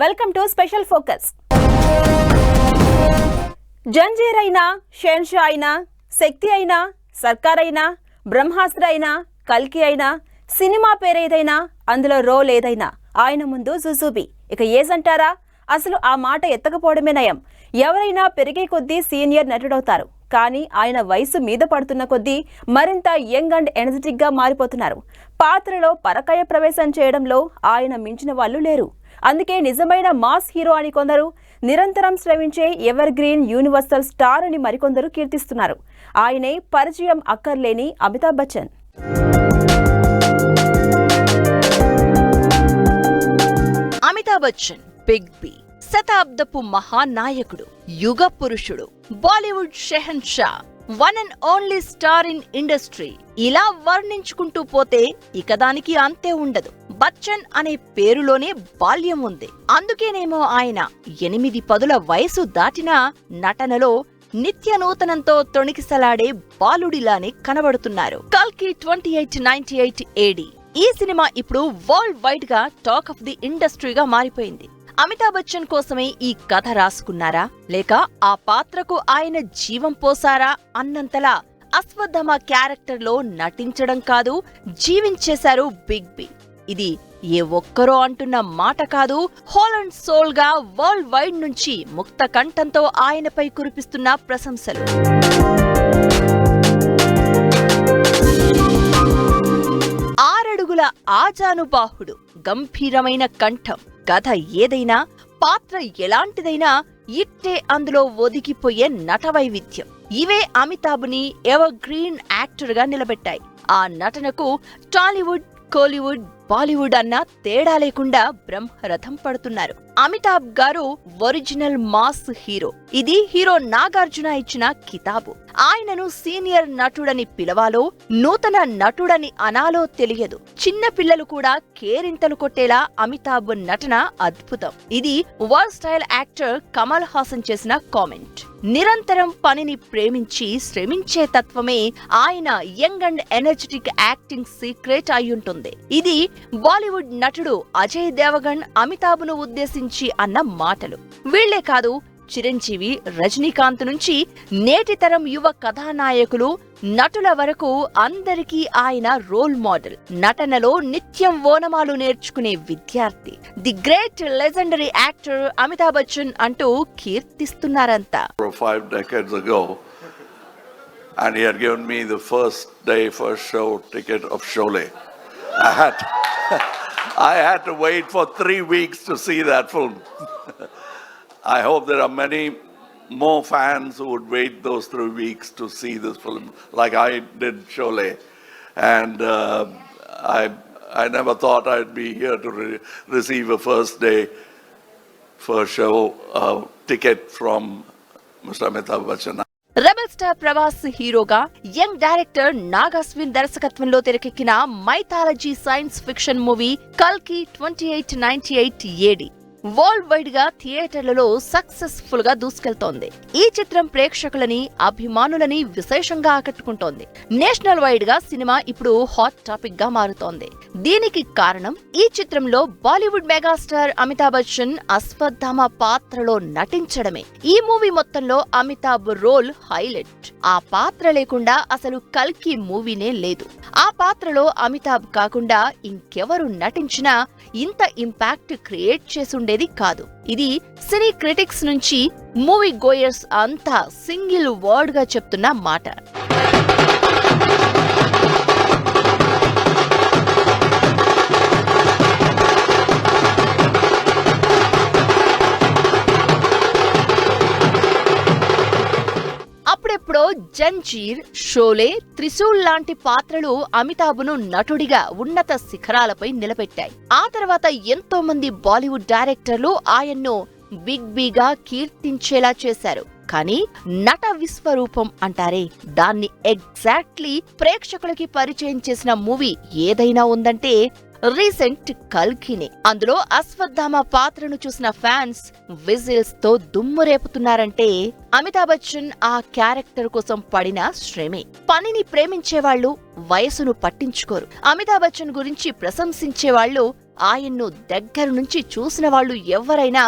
Welcome to special focus. Zanjeer అయినా, షెన్షా అయినా, శక్తి అయినా, సర్కార్ అయినా, బ్రహ్మాస్త్ర అయినా, కల్కి అయినా, సినిమా పేరేదైనా, అందులో రోల్ ఏదైనా ఆయన ముందు జుజుబి. ఇక ఏజంటారా? అసలు ఆ మాట ఎత్తకపోవడమే నయం. ఎవరైనా పెరిగే కొద్దీ సీనియర్ నటుడవుతారు, కానీ ఆయన వయసు మీద పడుతున్న కొద్దీ మరింత యంగ్ అండ్ ఎనర్జెటిక్ గా మారిపోతున్నారు. పాత్రలో పరకాయ ప్రవేశం చేయడంలో ఆయన మించిన వాళ్ళు లేరు. అందుకే నిజమైన మాస్ హీరో అని కొందరు, నిరంతరం శ్రవించే ఎవర్ గ్రీన్ యూనివర్సల్ స్టార్ అని మరికొందరు కీర్తిస్తున్నారు. ఆయనే పరిచయం అక్కర్లేని అమితాబ్ బచ్చన్. అమితాబ్ బచ్చన్ బిగ్ బి, శతాబ్దపు మహానాయకుడు, యుగ పురుషుడు, Bollywood Shahenshah, one and only star in industry. ఇలా వర్ణించుకుంటూ పోతే ఇక దానికి అంతే ఉండదు. బచ్చన్ అనే పేరులోనే బాల్యం ఉంది. అందుకేనేమో ఆయన 8-10 వయసు దాటినా నటనలో నిత్య నూతనంతో తొణికిసలాడే బాలుడిలానే కనబడుతున్నారు. కల్కి 2898 AD ఈ సినిమా ఇప్పుడు వరల్డ్ వైడ్ గా టాక్ ఆఫ్ ది ఇండస్ట్రీగా మారిపోయింది. అమితాబ్ బచ్చన్ కోసమే ఈ కథ రాసుకున్నారా, లేక ఆ పాత్రకు ఆయన జీవం పోసారా అన్నంతలా అశ్వత్థామ క్యారెక్టర్ లో నటించడం కాదు, జీవించేశారు బిగ్ బి. ఇది ఏ ఒక్కరో అంటున్న మాట కాదు. హోల్ అండ్ సోల్ గా వరల్డ్ వైడ్ నుంచి ముక్త కంఠంతో ఆయనపై కురిపిస్తున్న ప్రశంసలు. ఆరడుగుల ఆజానుబాహుడు, గంభీరమైన కంఠం, కథ ఏదైనా, పాత్ర ఎలాంటిదైనా ఇట్టే అందులో ఒదిగిపోయే నట వైవిధ్యం, ఇవే అమితాబ్ని ఎవర్ గ్రీన్ యాక్టర్ గా నిలబెట్టాయి. ఆ నటనకు టాలీవుడ్, కోలీవుడ్, బాలీవుడ్ అన్న తేడా లేకుండా బ్రహ్మరథం పడుతున్నారు. అమితాబ్ గారు ఒరిజినల్ మాస్ హీరో. ఇది హీరో నాగార్జున ఇచ్చిన కితాబు. ఆయనను సీనియర్ నటుడని పిలవాలో, నూతన నటుడని అనాలో తెలియదు. చిన్న పిల్లలు కూడా కేరింతలు కొట్టేలా అమితాబ్ నటన అద్భుతం. ఇది వర్స్టైల్ యాక్టర్ కమల్ హాసన్ చేసిన కామెంట్. నిరంతరం పనిని ప్రేమించి శ్రమించే తత్వమే ఆయన young and energetic acting secret అయ్యుంటుంది. ఇది బాలీవుడ్ నటుడు అజయ్ దేవగన్ అమితాబ్ను ఉద్దేశించి అన్న మాటలు. వీళ్లే కాదు, చిరంజీవి, రజనీకాంత్ నుంచి నేటి తరం యువ కథానాయకులు, నటుల వరకు అందరికీ ఆయన రోల్ మోడల్. నటనలో నిత్యం ఓనమాలు నేర్చుకునే విద్యార్థి, the great legendary actor Amitabh Bachchan అంటూ కీర్తిస్తున్నారంతా. 5 decades ago, and he had given me the first show ticket of Sholay. I had to wait for 3 weeks to see that film. I hope there are many more fans who would wait those 3 weeks to see this film, like I did Sholay. And I never thought I'd be here to receive a first show ticket from Mr. Amitabh Bachchan. Rebel star Prabhas హీరోగా, young director Nag Ashwin దర్శకత్వంలో తెరకెక్కిన mythology science fiction movie కల్కి 2898 AD world wide గా థియేటర్లలో successful గా దూసుకెళ్తోంది. ఈ చిత్రం ప్రేక్షకులని, అభిమానులని విశేషంగా ఆకట్టుకుంటోంది. నేషనల్ వైడ్ గా సినిమా ఇప్పుడు హాట్ టాపిక్ గా మారుతోంది. దీనికి కారణం ఈ చిత్రంలో బాలీవుడ్ మెగాస్టార్ అమితాబ్ బచ్చన్ అశ్వత్థామ పాత్రలో నటించడమే. ఈ మూవీ మొత్తంలో అమితాబ్ రోల్ హైలైట్. ఆ పాత్ర లేకుండా అసలు కల్కి మూవీనే లేదు. ఆ పాత్రలో అమితాబ్ కాకుండా ఇంకెవరు నటించినా ఇంత ఇంపాక్ట్ క్రియేట్ చేసుండేది కాదు. ఇది సినీ క్రిటిక్స్ నుంచి మూవీ గోయర్స్ అంతా సింగిల్ వర్డ్ గా చెప్తున్న మాట. అప్పుడెప్పుడో జంజీర్, షోలే, త్రిశూల్ లాంటి పాత్రలు అమితాబ్ను నటుడిగా ఉన్నత శిఖరాలపై నిలబెట్టాయి. ఆ తర్వాత ఎంతో మంది బాలీవుడ్ డైరెక్టర్లు ఆయన్ను బిగ్ బిగా కీర్తించేలా చేశారు. కానీ నట విశ్వరూపం అంటారే, దాన్ని ఎగ్జాక్ట్లీ ప్రేక్షకులకి పరిచయం చేసిన మూవీ ఏదైనా ఉందంటే రీసెంట్ కల్కినే. అందులో అశ్వత్థామ పాత్రను చూసిన ఫ్యాన్స్ విజిల్స్ తో దుమ్ము రేపుతున్నారంటే అమితాబ్ బచ్చన్ ఆ క్యారెక్టర్ కోసం పడిన శ్రమే. పనిని ప్రేమించేవాళ్లు వయసును పట్టించుకోరు. అమితాబ్ బచ్చన్ గురించి ప్రశంసించేవాళ్లు ఆయన్ను దగ్గర నుంచి చూసిన వాళ్ళు ఎవరైనా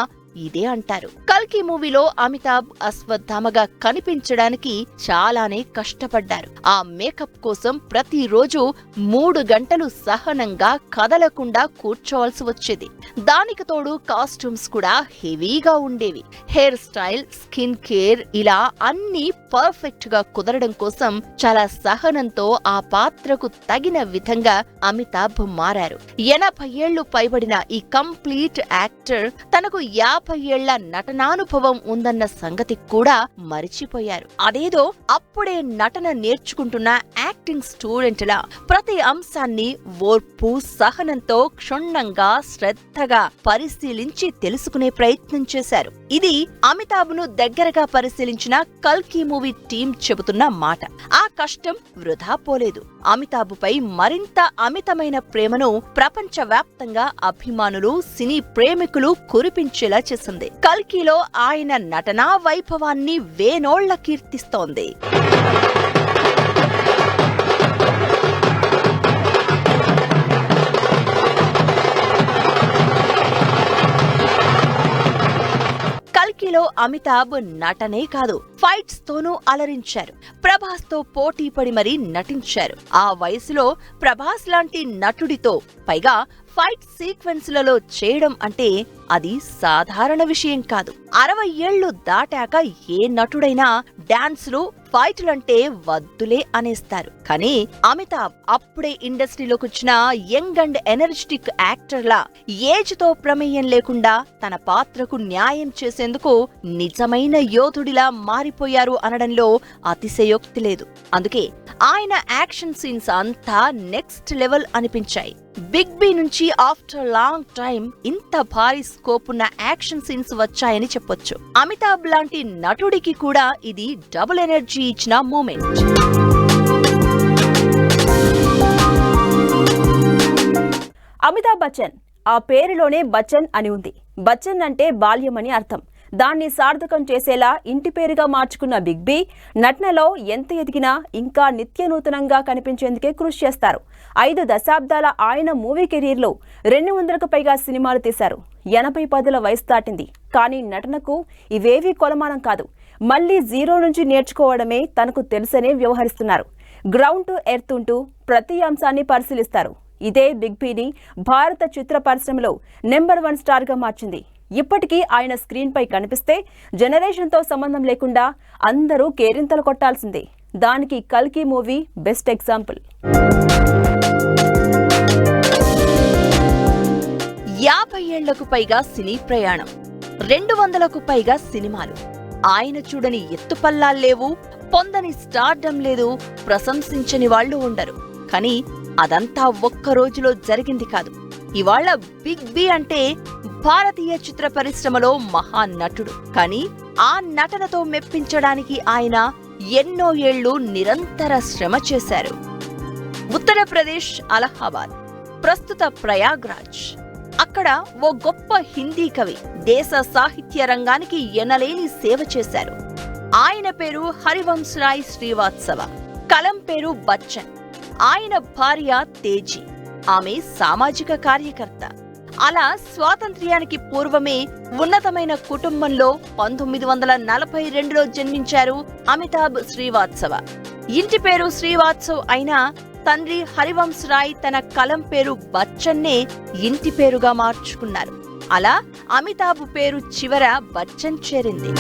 ఇదే అంటారు. కల్కి మూవీలో అమితాబ్ అశ్వత్థామగా కనిపించడానికి చాలానే కష్టపడ్డారు. ఆ మేకప్ కోసం ప్రతిరోజు 3 గంటలు సహనంగా కదలకుండా కూర్చోవలసి వచ్చేది. దానికి తోడు కాస్ట్యూమ్స్ కూడా హెవీగా ఉండేవి. హెయిర్ స్టైల్, స్కిన్ కేర్ ఇలా అన్ని పర్ఫెక్ట్ గా కుదరడం కోసం చాలా సహనంతో ఆ పాత్రకు తగిన విధంగా అమితాబ్ మారారు. 80 ఏళ్లు పైబడిన ఈ కంప్లీట్ యాక్టర్ తనకు 50 ఏళ్ల నటనానుభవం ఉందన్న సంగతి కూడా మరిచిపోయారు. అదేదో అప్పుడే నటన నేర్చుకుంటున్న యాక్టింగ్ స్టూడెంట్లా ప్రతి అంశాన్ని ఓర్పు, సహనంతో క్షుణ్ణంగా శ్రద్ధగా పరిశీలించి తెలుసుకునే ప్రయత్నం చేశారు. ఇది అమితాబ్ను దగ్గరగా పరిశీలించిన కల్కి మూవీ టీం చెబుతున్న మాట. ఆ కష్టం వృధా పోలేదు. అమితాబ్పై మరింత అమితమైన ప్రేమను ప్రపంచవ్యాప్తంగా అభిమానులు, సినీ ప్రేమికులు కురిపించేలా చేసింది. కల్కిలో ఆయన నటనా వైభవాన్ని వేనోళ్ల కీర్తిస్తోంది. కల్కిలో అమితాబ్ నటనే కాదు, ఫైట్స్ తోనూ అలరించారు. ప్రభాస్ తో పోటీ పడి మరీ నటించారు. ఆ వయసులో ప్రభాస్ లాంటి నటుడితో, పైగా ఫైట్ సీక్వెన్స్లలో చేయడం అంటే అది సాధారణ విషయం కాదు. 60 ఏళ్లు దాటాక ఏ నటుడైనా డాన్సులు, ఫైట్లంటే వద్దులే అనేస్తారు. కానీ అమితాబ్ అప్పుడే ఇండస్ట్రీలోకి వచ్చిన యంగ్ అండ్ ఎనర్జెటిక్ యాక్టర్లా ఏజ్ తో ప్రమేయం లేకుండా తన పాత్రకు న్యాయం చేసేందుకు నిజమైన యోధుడిలా మారిపోయారు అనడంలో అతిశయోక్తి లేదు. అందుకే ఆయన యాక్షన్ సీన్స్ అంతా నెక్స్ట్ లెవెల్ అనిపించాయి. బిగ్ బి నుంచి ఆఫ్టర్ లాంగ్ టైం ఇంత భారీ స్కోప్ ఉన్న యాక్షన్ సీన్స్ వచ్చాయని చెప్పొచ్చు. అమితాబ్ లాంటి నటుడికి కూడా ఇది డబుల్ ఎనర్జీ ఇచ్చిన మూమెంట్. అమితాబ్ బచ్చన్, ఆ పేరులోనే బచ్చన్ అని ఉంది. బచ్చన్ అంటే బాల్యమని అర్థం. దాన్ని సార్థకం చేసేలా ఇంటి పేరుగా మార్చుకున్న బిగ్ బి నటనలో ఎంత ఎదిగినా ఇంకా నిత్యనూతనంగా కనిపించేందుకే కృషి చేస్తారు. 5 దశాబ్దాల ఆయన మూవీ కెరీర్లో 200కు పైగా సినిమాలు తీశారు. 80 పదుల వయసు దాటింది. కానీ నటనకు ఇవేవీ కొలమానం కాదు. మళ్లీ జీరో నుంచి నేర్చుకోవడమే తనకు తెలుసనే వ్యవహరిస్తున్నారు. గ్రౌండ్ టు ఎర్త్ ఉంటూ ప్రతి అంశాన్ని పరిశీలిస్తారు. ఇదే బిగ్ బిని భారత చిత్ర పరిశ్రమలో నెంబర్ 1 స్టార్గా మార్చింది. ఇప్పటికీ ఆయన స్క్రీన్ పై కనిపిస్తే జనరేషన్తో సంబంధం లేకుండా అందరూ కేరింతలు కొట్టాల్సిందే. దానికి కల్కి మూవీ బెస్ట్ ఎగ్జాంపుల్. 50 ఏళ్లకు పైగా సినీ ప్రయాణం, 200కు పైగా సినిమాలు. ఆయన చూడని ఎత్తుపల్లాల్లేవు, పొందని స్టార్డమ్ లేదు, ప్రశంసించని వాళ్లు ఉండరు. కానీ అదంతా ఒక్క రోజులో జరిగింది కాదు. ఇవాళ బిగ్ బి అంటే భారతీయ చిత్ర పరిశ్రమలో మహానటుడు. కానీ ఆ నటనతో మెప్పించడానికి ఆయన ఎన్నో ఏళ్లు నిరంతర శ్రమ చేశారు. ఉత్తరప్రదేశ్ అలహాబాద్, ప్రస్తుత ప్రయాగ్రాజ్. అక్కడ ఓ గొప్ప హిందీ కవి దేశ సాహిత్య రంగానికి ఎనలేని సేవ చేశారు. ఆయన పేరు హరివంశరాయ్ శ్రీవాత్సవ, కలం పేరు బచ్చన్. ఆయన భార్య తేజీ, ఆమె సామాజిక కార్యకర్త. అలా స్వాతంత్ర్యానికి పూర్వమే ఉన్నతమైన కుటుంబంలో 1942లో జన్మించారు అమితాబ్ శ్రీవాత్సవ. ఇంటి పేరు శ్రీవాత్సవ్ అయినా తండ్రి హరివంశరాయ్ తన కలం పేరు బచ్చన్నే ఇంటి పేరుగా మార్చుకున్నారు. అలా అమితాబ్ పేరు చివర బచ్చన్ చేరింది.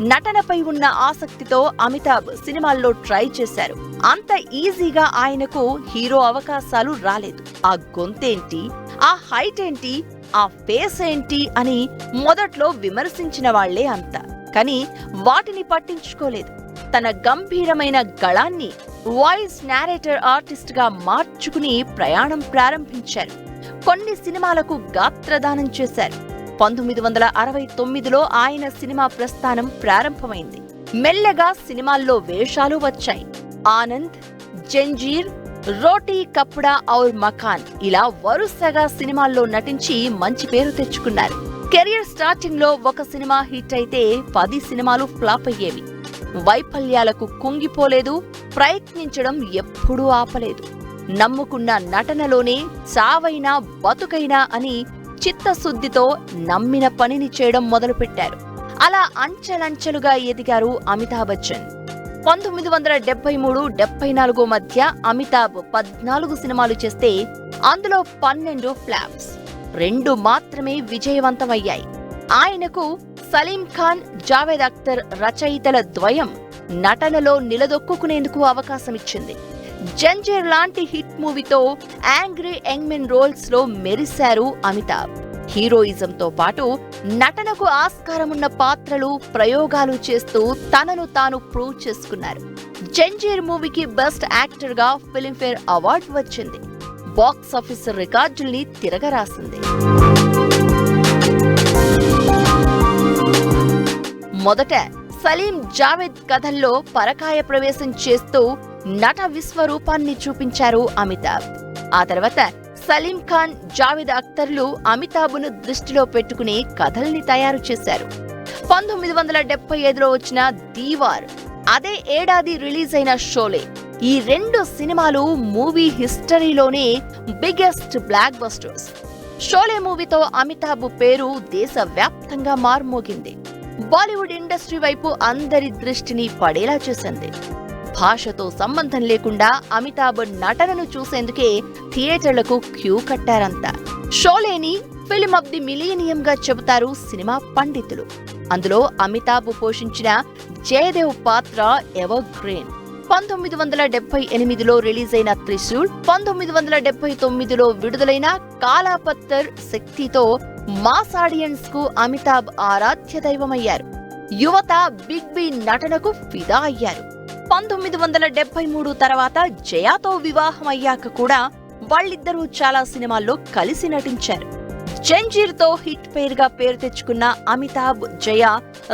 నటనపై ఉన్న ఆసక్తితో అమితాబ్ సినిమాల్లో ట్రై చేశారు. అంత ఈజీగా ఆయనకు హీరో అవకాశాలు రాలేదు. ఆ గొంతేంటి, ఆ హైట్ ఏంటి, ఆ ఫేస్ ఏంటి అని మొదట్లో విమర్శించిన వాళ్లే అంతా. కానీ వాటిని పట్టించుకోలేదు. తన గంభీరమైన గళాన్ని వాయిస్ నారేటర్ ఆర్టిస్ట్ గా మార్చుకుని ప్రయాణం ప్రారంభించారు. కొన్ని సినిమాలకు గాత్రదానం చేశారు. 1969లో ఆయన సినిమా ప్రస్థానం ప్రారంభమైంది. మెల్లగా సినిమాల్లో వేషాలు వచ్చాయి. ఆనంద్, జంజీర్, రోటీ కప్డా ఔర్ మకాన్ ఇలా వరుసగా సినిమాల్లో నటించి మంచి పేరు తెచ్చుకున్నారు. కెరియర్ స్టార్టింగ్ లో ఒక సినిమా హిట్ అయితే 10 సినిమాలు ఫ్లాప్ అయ్యేవి. వైఫల్యాలకు కుంగిపోలేదు, ప్రయత్నించడం ఎప్పుడూ ఆపలేదు. నమ్ముకున్న నటనలోనే చావైనా బతుకైనా అని చిత్తశుద్ధితో నమ్మిన పనిని చేయడం మొదలుపెట్టారు. అలా అంచెలంచెలుగా ఎదిగారు అమితాబ్ బచ్చన్. 1973-74 మధ్య అమితాబ్ 14 సినిమాలు చేస్తే అందులో 12 ఫ్లాప్స్, 2 మాత్రమే విజయవంతమయ్యాయి. ఆయనకు సలీం ఖాన్, జావేద్ అఖ్తర్ రచయితల ద్వయం నటనలో నిలదొక్కునేందుకు అవకాశమిచ్చింది. జంజీర్ లాంటి హిట్ మూవీతో యాంగ్రీ యంగ్మెన్ రోల్స్ లో మెరిశారు అమితాబ్. హీరోయిజంతో పాటు నటనకు ఆస్కారమున్న పాత్రలు, ప్రయోగాలు చేస్తూ తనను తాను ప్రూవ్ చేసుకున్నారు. జంజీర్ మూవీకి బెస్ట్ యాక్టర్ గా ఫిల్మ్ఫేర్ అవార్డు వచ్చింది. బాక్స్ ఆఫీస్ రికార్డుల్ని తిరగరాసింది. మొదట సలీం జావేద్ కథల్లో పరకాయ ప్రవేశం చేస్తూ నట విశ్వరూపాన్ని చూపించారు అమితాబ్. ఆ తర్వాత సలీం ఖాన్, జావేద్ అఖ్తర్లు అమితాబ్ను దృష్టిలో పెట్టుకుని కథల్ని తయారు చేశారు. 1975లో వచ్చిన దీవార్, అదే ఏడాది రిలీజ్ అయిన షోలే, ఈ 2 సినిమాలు movie హిస్టరీలోనే biggest black busters. Sholay మూవీతో అమితాబ్ పేరు దేశవ్యాప్తంగా మార్మోగింది. బాలీవుడ్ ఇండస్ట్రీ వైపు అందరి దృష్టిని పడేలా చేసింది. భాషతో సంబంధం లేకుండా అమితాబ్ నటనను చూసేందుకే థియేటర్లకు క్యూ కట్టారంతా. షోలేని ఫిల్మ్ ఆఫ్ ది మిలీనియం గా చెబుతారు సినిమా పండితులు. అందులో అమితాబ్ పోషించిన జయదేవ్ పాత్ర ఎవర్ గ్రీన్. 1978లో రిలీజ్ అయిన త్రిశూల్, 1979లో విడుదలైన కాలాపత్తర్ శక్తితో మాస్ ఆడియన్స్ కు అమితాబ్ ఆరాధ్య దైవమయ్యారు. యువత బిగ్ బి నటనకు ఫిదా అయ్యారు. 1973 తర్వాత జయాతో వివాహం అయ్యాక కూడా వాళ్ళిద్దరూ చాలా సినిమాల్లో కలిసి నటించారు. జంజీర్ తో హిట్ పేర్ గా పేరు తెచ్చుకున్న అమితాబ్, జయ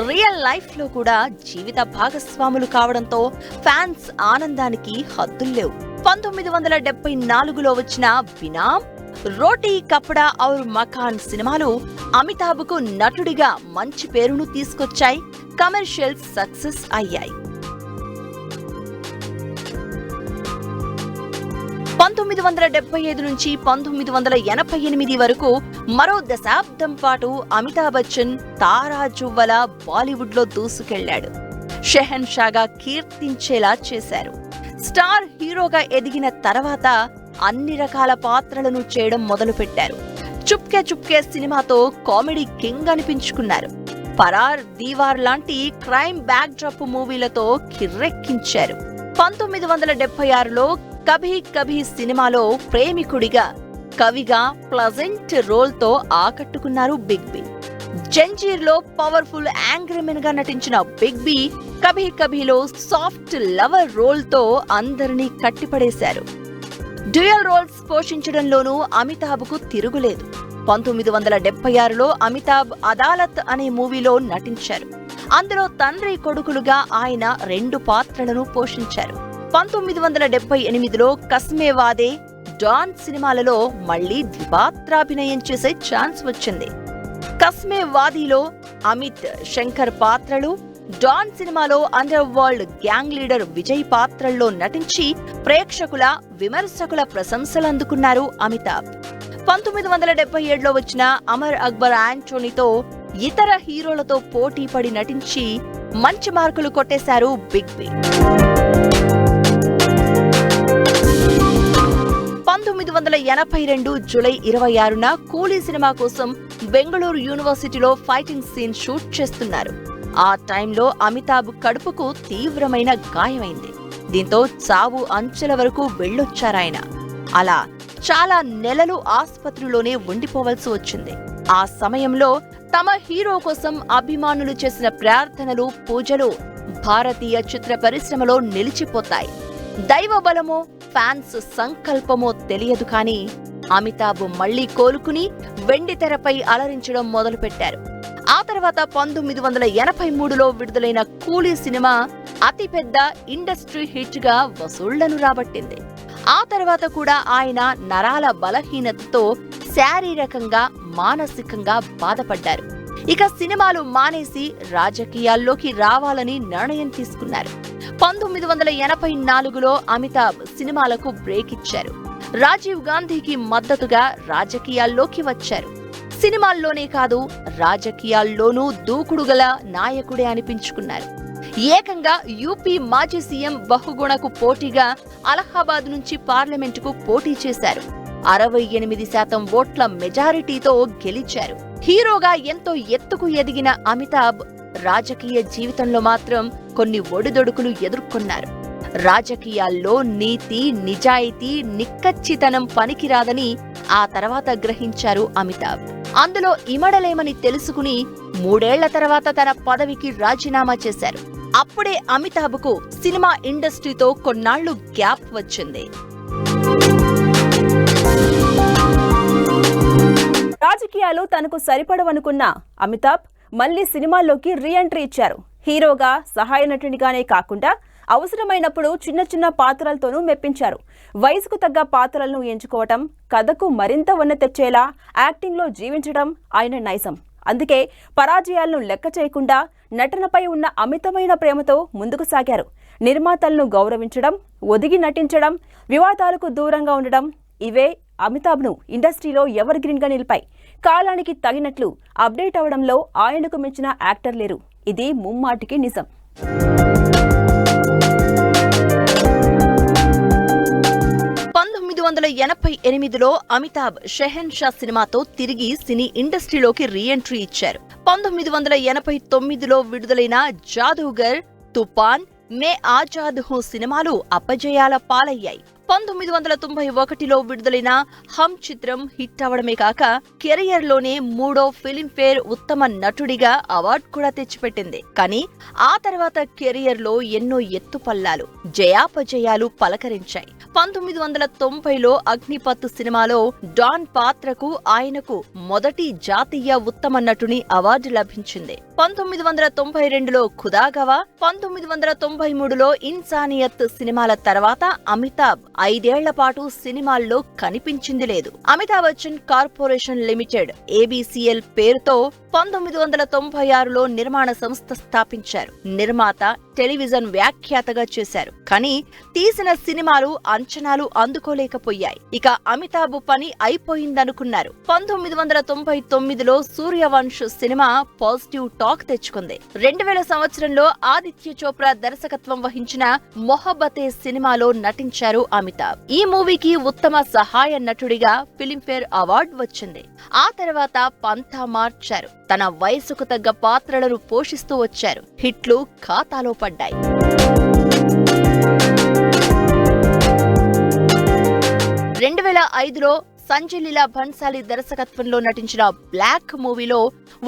రియల్ లైఫ్ లో కూడా జీవిత భాగస్వాములు కావడంతో ఫ్యాన్స్ ఆనందానికి హద్దుల్లేవు. 1974లో వచ్చిన బినామ్, రోటీ కపడా ఔర్ మకాన్ సినిమాలు అమితాబ్ కు నటుడిగా మంచి పేరును తీసుకొచ్చాయి. కమర్షియల్ సక్సెస్ అయ్యాయి. 1975 నుంచి 1988 వరకు మరో దశాబ్దం పాటు అమితాబ్ బచ్చన్ తారాజువ్వల బాలీవుడ్ లో దూసుకెళ్లాడు. షెహన్షాగా కీర్తించేలా చేశారు. స్టార్ హీరోగా ఎదిగిన తర్వాత అన్ని రకాల పాత్రలను చేయడం మొదలుపెట్టారు. చుప్కే చుప్కే సినిమాతో కామెడీ కింగ్ అనిపించుకున్నారు. పరార్, దీవార్ లాంటి క్రైమ్ బ్యాక్ డ్రాప్ మూవీలతో కిర్రెక్కించారు. 1976లో కభీ కభీ సినిమాలో ప్రేమికుడిగా, కవిగా ప్లజెంట్ రోల్ తో ఆకట్టుకున్నారు బిగ్ బి. జంజీర్ లో పవర్ఫుల్ యాంగ్రీమెన్ గా నటించిన బిగ్ బి కభీ కభీలో సాఫ్ట్ లవర్ రోల్ తో అందరినీ కట్టిపడేశారు. డ్యూయల్ రోల్స్ పోషించడంలోనూ అమితాబ్ కు తిరుగులేదు. 1976లో అమితాబ్ అదాలత్ అనే మూవీలో నటించారు. అందులో తండ్రి కొడుకులుగా ఆయన 2 పాత్రలను పోషించారు. 1978లో కస్మే వాదే, డాన్ సినిమాలలో మళ్లీ ద్విపాత్రాభినయం చేసే ఛాన్స్ వచ్చింది. కస్మే వాదీలో అమిత్, శంకర్ పాత్రలు, డాన్ సినిమాలో under world gang leader Vijay పాత్రల్లో నటించి ప్రేక్షకుల, విమర్శకుల ప్రశంసలు అందుకున్నారు అమితాబ్. 1977లో వచ్చిన అమర్ అక్బర్ యాంటోనీతో ఇతర హీరోలతో పోటీ పడి నటించి మంచి మార్కులు కొట్టేశారు బిగ్ బి. 1982 జూలై 26న కూలీ సినిమా కోసం బెంగళూరు యూనివర్సిటీలో ఫైటింగ్ సీన్ షూట్ చేస్తున్నారు. ఆ టైంలో అమితాబ్ కడుపుకు తీవ్రమైన గాయమైంది. దీంతో చావు అంచెల వరకు వెళ్ళొచ్చారాయన. అలా చాలా నెలలు ఆస్పత్రిలోనే ఉండిపోవలసి వచ్చింది. ఆ సమయంలో తమ హీరో కోసం అభిమానులు చేసిన ప్రార్థనలు, పూజలు భారతీయ చిత్ర పరిశ్రమలో నిలిచిపోతాయి. దైవ బలమో, ఫ్యాన్స్ సంకల్పమో తెలియదు కానీ అమితాబ్ మళ్లీ కోలుకుని వెండితెరపై అలరించడం మొదలుపెట్టారు. ఆ తర్వాత 1983లో విడుదలైన కూలీ సినిమా అతిపెద్ద ఇండస్ట్రీ హిట్ గా వసూళ్లను రాబట్టింది. ఆ తర్వాత కూడా ఆయన నరాల బలహీనతతో శారీరకంగా, మానసికంగా బాధపడ్డారు. ఇక సినిమాలు మానేసి రాజకీయాల్లోకి రావాలని నిర్ణయం తీసుకున్నారు. 1984లో అమితాబ్ సినిమాలకు బ్రేక్ ఇచ్చారు. రాజీవ్ గాంధీకి మద్దతుగా రాజకీయాల్లోకి వచ్చారు. సినిమాల్లోనే కాదు రాజకీయాల్లోనూ దూకుడుగల నాయకుడే అనిపించుకున్నారు. ఏకంగా యూపీ మాజీ సీఎం బహుగుణకు పోటీగా అలహాబాద్ నుంచి పార్లమెంటుకు పోటీ చేశారు. 68% ఓట్ల మెజారిటీతో గెలిచారు. హీరోగా ఎంతో ఎత్తుకు ఎదిగిన అమితాబ్ రాజకీయ జీవితంలో మాత్రం కొన్ని ఒడిదొడుకులు ఎదుర్కొన్నారు. రాజకీయాల్లో నీతి, నిజాయితీ, నిక్కచ్చితనం పనికిరాదని ఆ తర్వాత గ్రహించారు అమితాబ్. అందులో ఇమడలేమని తెలుసుకుని 3 ఏళ్ల తర్వాత తన పదవికి రాజీనామా చేశారు. అప్పుడే అమితాబ్కు సినిమా ఇండస్ట్రీతో కొన్నాళ్లు గ్యాప్ వచ్చింది. రాజకీయాలు తనకు సరిపడవనుకున్న అమితాబ్ మళ్లీ సినిమాల్లోకి రీ ఎంట్రీ ఇచ్చారు. హీరోగా, సహాయ నటునిగానే కాకుండా అవసరమైనప్పుడు చిన్న చిన్న పాత్రలతోనూ మెప్పించారు. వయసుకు తగ్గ పాత్రలను ఎంచుకోవటం, కథకు మరింత వన్నె తెచ్చేలా యాక్టింగ్లో జీవించడం ఆయన నైజం. అందుకే పరాజయాలను లెక్క చేయకుండా నటనపై ఉన్న అమితమైన ప్రేమతో ముందుకు సాగారు. నిర్మాతలను గౌరవించడం, ఒదిగి నటించడం, వివాదాలకు దూరంగా ఉండడం ఇవే అమితాబ్ను ఇండస్ట్రీలో ఎవర్ గ్రీన్గా నిలిపాయి. కాలానికి తగినట్లు అప్డేట్ అవడంలో ఆయనకు మించిన యాక్టర్ లేరు. ఇది ముమ్మాటికి నిజం. లో అమితాబ్ షెహన్షా సినిమాతో తిరిగి సినీ ఇండస్ట్రీలోకి రీ ఎంట్రీ ఇచ్చారు. 1989లో విడుదలైన జాదూగర్, తుఫాన్, మే ఆజాద్ హూ సినిమాలు అపజయాల పాలయ్యాయి. 1991లో విడుదలైన హమ్ చిత్రం హిట్ అవడమే కాక కెరియర్లోనే 3వ ఫిల్మ్ఫేర్ ఉత్తమ నటుడిగా అవార్డు కూడా తెచ్చిపెట్టింది. కానీ ఆ తర్వాత కెరియర్లో ఎన్నో ఎత్తుపల్లాలు, జయాపజయాలు పలకరించాయి. 1990లో అగ్నిపత్ సినిమాలో డాన్ పాత్రకు ఆయనకు మొదటి జాతీయ ఉత్తమ నటుని అవార్డు లభించింది. 1992లో ఖుదాగవా, 1993లో ఇన్సానియత్ సినిమాల తర్వాత అమితాబ్ 5 ఏళ్ల పాటు సినిమాల్లో కనిపించింది లేదు. Amitabh Bachchan corporation limited ABCL పేరుతో 1996లో నిర్మాణ సంస్థ స్థాపించారు. నిర్మాత, టెలివిజన్ వ్యాఖ్యాతగా చేశారు. కానీ తీసిన సినిమాలు అంచనాలు అందుకోలేకపోయాయి. ఇక అమితాబ్ పని అయిపోయిందనుకున్నారు. 1999లో సూర్యవంశ్ సినిమా పాజిటివ్ టాక్ తెచ్చుకుంది. 2000 సంవత్సరంలో ఆదిత్య చోప్రా దర్శకత్వం వహించిన మొహబ్బతే సినిమాలో నటించారు అమితాబ్. ఈ మూవీకి ఉత్తమ సహాయ నటుడిగా ఫిల్మ్ఫేర్ అవార్డు వచ్చింది. ఆ తర్వాత పంథా మార్చారు. తన వయసుకు తగ్గ పాత్రలను పోషిస్తూ వచ్చారు. హిట్లు ఖాతాలో పడ్డాయి. 2005లో సంజయ్ లీలా భన్సాలి దర్శకత్వంలో నటించిన బ్లాక్ మూవీలో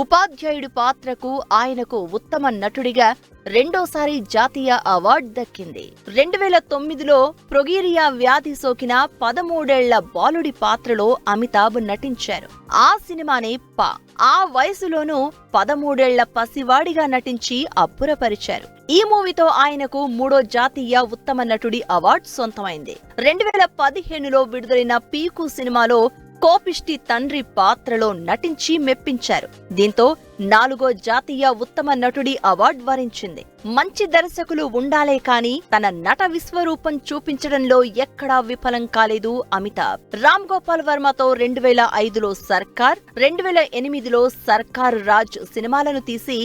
ఉపాధ్యాయుడి పాత్రకు ఆయనకు ఉత్తమ నటుడిగా రెండోసారి జాతీయ అవార్డు దక్కింది. 2009లో ప్రొగీరియా వ్యాధి సోకిన 13 ఏళ్ల బాలుడి పాత్రలో అమితాబ్ నటించారు. ఆ సినిమానే పా. ఆ వయసులోనూ 13 ఏళ్ల పసివాడిగా నటించి అబ్బురపరిచారు. ఈ మూవీతో ఆయనకు 3వ జాతీయ ఉత్తమ నటుడి అవార్డు సొంతమైంది. 2015లో విడుదలైన పీకు సినిమాలో కోపిష్టి తండ్రి పాత్రలో నటించి మెప్పించారు. దీంతో 4వ జాతీయ ఉత్తమ నటుడి అవార్డు వరించింది. మంచి దర్శకులు ఉండాలే కాని తన నట విశ్వరూపం చూపించడంలో ఎక్కడా విఫలం కాలేదు అమితాబ్. రామ్ గోపాల్ వర్మతో 2005లో సర్కార్, 2008లో సర్కార్ రాజ్ సినిమాలను తీసి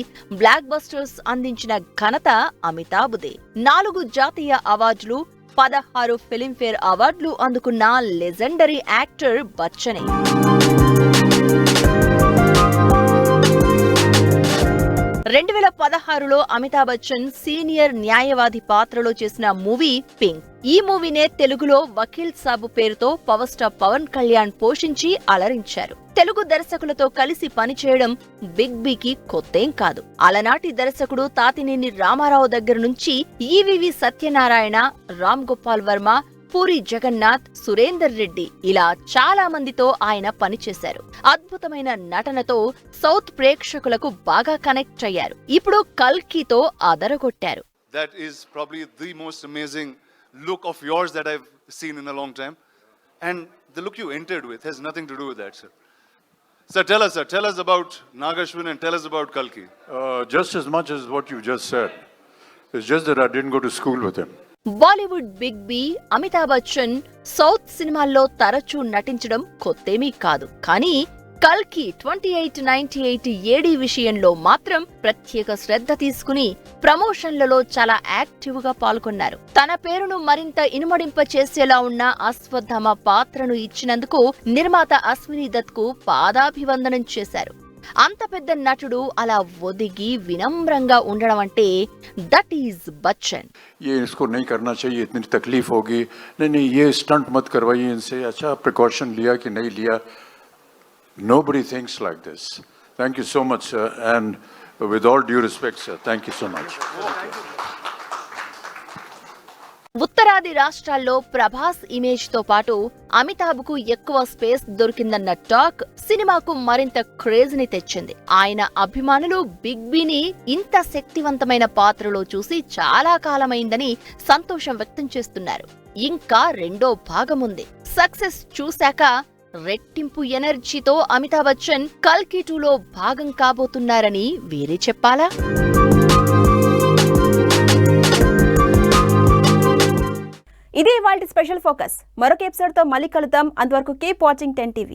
బ్లాక్ బస్టర్స్ అందించిన ఘనత అమితాబ్దే. 4 జాతీయ అవార్డులు, 16 ఫిల్మ్ఫేర్ అవార్డులు అందుకున్న లెజెండరీ యాక్టర్ బచ్చనే. 2016లో అమితాబ్ బచ్చన్ సీనియర్ న్యాయవాది పాత్రలో చేసిన మూవీ పింక్. ఈ మూవీనే తెలుగులో వకీల్ సాబు పేరుతో పవర్ స్టార్ పవన్ కళ్యాణ్ పోషించి అలరించారు. తెలుగు దర్శకులతో కలిసి పనిచేయడం బిగ్ బీకి కొత్తేం కాదు. అలనాటి దర్శకుడు తాతినేని రామారావు దగ్గర నుంచి ఈవీవి సత్యనారాయణ, రామ్ గోపాల్ వర్మ, పూరి జగన్నాథ్, సురేందర్ రెడ్డి ఇలా చాలా మందితో ఆయన పనిచేశారు. అద్భుతమైన నటనతో సౌత్ ప్రేక్షకులకు బాగా కనెక్ట్ అయ్యారు. ఇప్పుడు కల్కితో అదరగొట్టారు. That is probably the most amazing look of yours that I've seen in a long time, and the look you entered with has nothing to do with that, sir. Sir, tell us about Nagashwin and tell us about Kalki. Just as much as what you just said. It's just that I didn't go to school with him. Bollywood big B Amitabh Bachchan south సినిమాల్లో తరచూ నటించడం కొత్తేమీ కాదు. కానీ కల్కి 2898 ఏడీ విషయంలో మాత్రం ప్రత్యేక శ్రద్ధ తీసుకుని ప్రమోషన్లలో చాలా యాక్టివ్ గా పాల్గొన్నారు. తన పేరును మరింత ఇనుమడింప చేసేలా ఉన్న అశ్వత్థామ పాత్రను ఇచ్చినందుకు నిర్మాత అశ్విని దత్ కు పాదాభివందనం చేశారు. అంత పెద్ద నటుడు అలా ఒదిగి వినమ్రంగా ఉండడం అంటే దట్ ఈజ్ బచ్చన్. ये इसको नहीं करना चाहिए, इतनी तकलीफ होगी, नहीं ये स्टंट मत करवाइए इनसे, अच्छा प्रिकॉशन लिया कि नहीं लिया. Nobody thinks like this. Thank you so much, sir, and with all due respect, sir, thank you so much. ఉత్తరాది రాష్ట్రాల్లో ప్రభాస్ ఇమేజ్ తో పాటు అమితాబ్ కు ఎక్కువ స్పేస్ దొరికిందన్న టాక్ సినిమాకు మరింత క్రేజ్ ని తెచ్చింది. ఆయన అభిమానులు బిగ్ బిని ఇంత శక్తివంతమైన పాత్రలో చూసి చాలా కాలమైందని సంతోషం వ్యక్తం చేస్తున్నారు. ఇంకా రెండో భాగముంది. సక్సెస్ చూశాక రెట్టింపు ఎనర్జీతో అమితాబ్ బచ్చన్ కల్కి 2లో భాగం కాబోతున్నారని వేరే చెప్పాలా? ఇదే ఇవాల్టి స్పెషల్ ఫోకస్. మరొక ఎపిసోడ్తో మళ్ళీ కలుద్దాం. అంతవరకు కీప్ వాచింగ్ 10 TV.